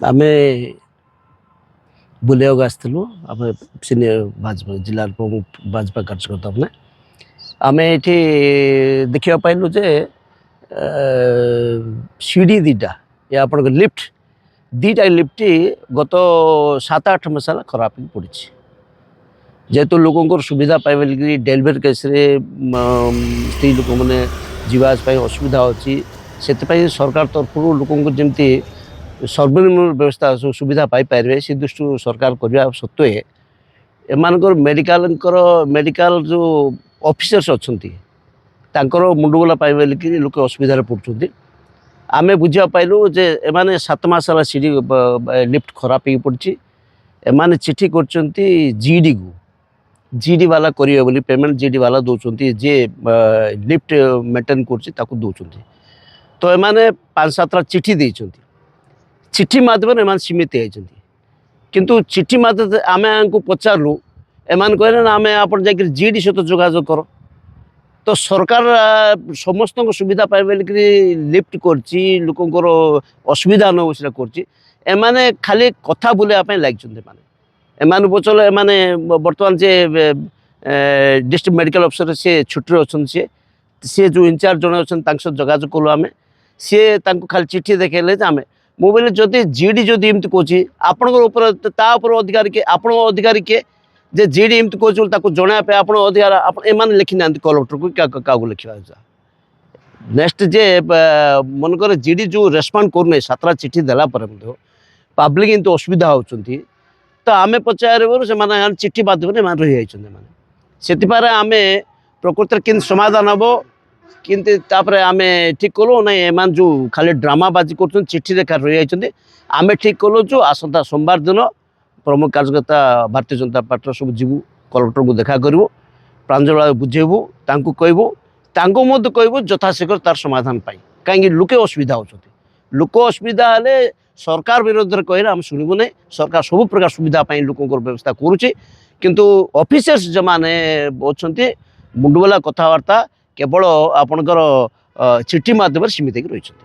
ଆମେ ବୁଲିବାକୁ ଆସିଥିଲୁ ଆମେ ସିନିୟର ଭାଜପା ଜିଲ୍ଲାର ପ୍ରମୁଖ ଭାଜପା କାର୍ଯ୍ୟକର୍ତ୍ତା ମାନେ ଆମେ ଏଠି ଦେଖିବାକୁ ପାଇଲୁ ଯେ ସିଡ଼ି ଦୁଇଟା ଏ ଆପଣଙ୍କ ଲିଫ୍ଟ ଦୁଇଟା ଲିଫ୍ଟ ଗତ 7-8 ମାସ ହେଲା ଖରାପ ହେଇକି ପଡ଼ିଛି। ଯେହେତୁ ଲୋକଙ୍କର ସୁବିଧା ପାଇବେ ବୋଲିକି ଡେଲିଭରି କେସ୍ରେ ସ୍ତ୍ରୀ ଲୋକମାନେ ଯିବା ଆସିବା ପାଇଁ ଅସୁବିଧା ଅଛି, ସେଥିପାଇଁ ସରକାର ତରଫରୁ ଲୋକଙ୍କୁ ଯେମିତି ସର୍ବନିମ୍ନ ବ୍ୟବସ୍ଥା ସୁବିଧା ପାଇପାରିବେ ସେ ଦୃଷ୍ଟିରୁ ସରକାର କରିବା ସତ୍ତ୍ୱେ ଏମାନଙ୍କର ମେଡ଼ିକାଲ ଯେଉଁ ଅଫିସର୍ସ ଅଛନ୍ତି ତାଙ୍କର ମୁଣ୍ଡବୁଲା ପାଇବେ ବୋଲିକି ଲୋକେ ଅସୁବିଧାରେ ପଡ଼ୁଛନ୍ତି। ଆମେ ବୁଝିବା ପାଇଲୁ ଯେ ଏମାନେ 7 ମାସ ହେଲା ସିଡ଼ି ଲିଫ୍ଟ ଖରାପ ହେଇକି ପଡ଼ିଛି। ଏମାନେ ଚିଠି କରିଛନ୍ତି ଜିଡ଼ିକୁ, ଜିଡ଼ି ବାଲା କରିବେ ବୋଲି ପେମେଣ୍ଟ ଜିଡ଼ି ବାଲା ଦେଉଛନ୍ତି, ଯିଏ ଲିଫ୍ଟ ମେଣ୍ଟେନ୍ କରୁଛି ତାକୁ ଦେଉଛନ୍ତି। ତ ଏମାନେ 5-7ଟା ଚିଠି ଦେଇଛନ୍ତି। ଚିଠି ମାଧ୍ୟମରେ ଏମାନେ ସୀମିତ ହେଇଛନ୍ତି, କିନ୍ତୁ ଚିଠି ମାଧ୍ୟମରେ ଆମେ ଆଙ୍କୁ ପଚାରିଲୁ, ଏମାନେ କହିଲେ ନା ଆମେ ଆପଣ ଯାଇକି ଜିଡ଼ି ସହିତ ଯୋଗାଯୋଗ କର। ତ ସରକାର ସମସ୍ତଙ୍କ ସୁବିଧା ପାଇବେ ବୋଲିକି ଲିଫ୍ଟ କରିଛି, ଲୋକଙ୍କର ଅସୁବିଧା ନ ସେଟା କରିଛି। ଏମାନେ ଖାଲି କଥା ବୁଲାଇବା ପାଇଁ ଲାଗିଛନ୍ତି। ଏମାନେ ପଚାରିଲେ ଏମାନେ ବର୍ତ୍ତମାନ ଯେ ଡିଷ୍ଟ୍ରିକ୍ଟ ମେଡ଼ିକାଲ ଅଫିସର ସେ ଛୁଟିରେ ଅଛନ୍ତି, ସେ ଯେଉଁ ଇନଚାର୍ଜ ଜଣେ ଅଛନ୍ତି ତାଙ୍କ ସହିତ ଯୋଗାଯୋଗ କଲୁ ଆମେ। ସିଏ ତାଙ୍କୁ ଖାଲି ଚିଠି ଦେଖେଇଲେ ଯେ ଆମେ ମୁଁ ବୋଇଲେ ଯଦି ଜିଡ଼ି ଯଦି ଏମିତି କହୁଛି ଆପଣଙ୍କର ଉପରେ ତା ଉପରେ ଅଧିକାରୀ କିଏ, ଆପଣଙ୍କ ଅଧିକାରୀ କିଏ ଯେ ଜିଡ଼ି ଏମିତି କହୁଛି ବୋଲି ତାକୁ ଜଣାଇବା ପାଇଁ ଆପଣ ଅଧିକାର ଏମାନେ ଲେଖିନାହାନ୍ତି କଲେକ୍ଟରକୁ କାହାକୁ ଲେଖିବା। ନେକ୍ସଟ ଯେ ମନେକର ଜିଡ଼ି ଯେଉଁ ରେସ୍ପଣ୍ଡ କରୁନାହିଁ 7ଟା ଚିଠି ଦେଲା ପରେ ମଧ୍ୟ ପାବ୍ଲିକ ଏମିତି ଅସୁବିଧା ହେଉଛନ୍ତି, ତ ଆମେ ପଚାରିବାରୁ ସେମାନେ ଚିଠି ମାଧ୍ୟମରେ ଏମାନେ ରହିଯାଇଛନ୍ତି। ଏମାନେ ସେଥିପାଇଁ ଆମେ ପ୍ରକୃତରେ କେମିତି ସମାଧାନ ହେବ କିନ୍ତୁ ତାପରେ ଆମେ ଠିକ୍ କଲୁ ନାଇଁ ଏମାନେ ଯେଉଁ ଖାଲି ଡ୍ରାମାବାଜି କରୁଛନ୍ତି ଚିଠିରେ ରହିଯାଇଛନ୍ତି। ଆମେ ଠିକ୍ କଲୁ ଯେଉଁ ଆସନ୍ତା ସୋମବାର ଦିନ ପ୍ରମୁଖ କାର୍ଯ୍ୟକର୍ତ୍ତା ଭାରତୀୟ ଜନତା ପାର୍ଟିର ସବୁ ଯିବୁ, କଲେକ୍ଟରଙ୍କୁ ଦେଖା କରିବୁ, ପ୍ରାଞ୍ଜଳ ବୁଝେଇବୁ, ତାଙ୍କୁ କହିବୁ, ତାଙ୍କୁ ମଧ୍ୟ କହିବୁ ଯଥାଶୀଘ୍ର ତାର ସମାଧାନ ପାଇଁ। କାହିଁକି ଲୋକେ ଅସୁବିଧା ହେଉଛନ୍ତି। ଲୋକ ଅସୁବିଧା ହେଲେ ସରକାର ବିରୋଧରେ କହିଲେ ଆମେ ଶୁଣିବୁ ନାହିଁ। ସରକାର ସବୁ ପ୍ରକାର ସୁବିଧା ପାଇଁ ଲୋକଙ୍କର ବ୍ୟବସ୍ଥା କରୁଛି, କିନ୍ତୁ ଅଫିସର୍ସ ଯେଉଁମାନେ ଅଛନ୍ତି ମୁଣ୍ଡବୁଲା କଥାବାର୍ତ୍ତା କେବଳ ଆପଣଙ୍କର ଚିଠି ମାଧ୍ୟମରେ ସୀମିତ ହେଇକି ରହିଛନ୍ତି।